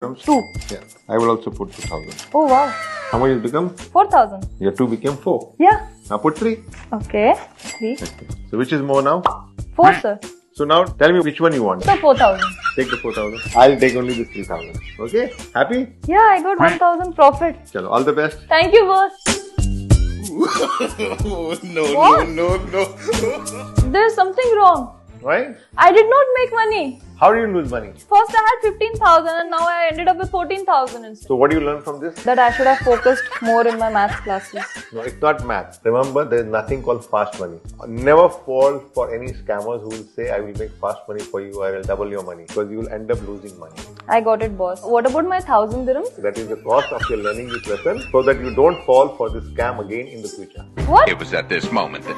2. Yeah, I will also put 2000. Oh wow. How much it become? 4000. Your 2 became 4. Yeah. Now put 3. Okay. 3. So which is more now? 4 sir. So now tell me which one you want. So 4000. Take the 4000. I'll take only this 3000. Okay? Happy? Yeah, I got 1000 profit. Chalo, all the best. Thank you boss. No. There's something wrong. Why? I did not make money. How do you lose money? First I had 15,000 and now I ended up with 14,000 instead. So what do you learn from this? That I should have focused more in my maths classes. No, it's not math. Remember, there is nothing called fast money. Never fall for any scammers who will say, I will make fast money for you, I will double your money. Because you will end up losing money. I got it boss. What about my 1000 dirhams? That is the cost of your learning this lesson so that you don't fall for this scam again in the future. What? It was at this moment that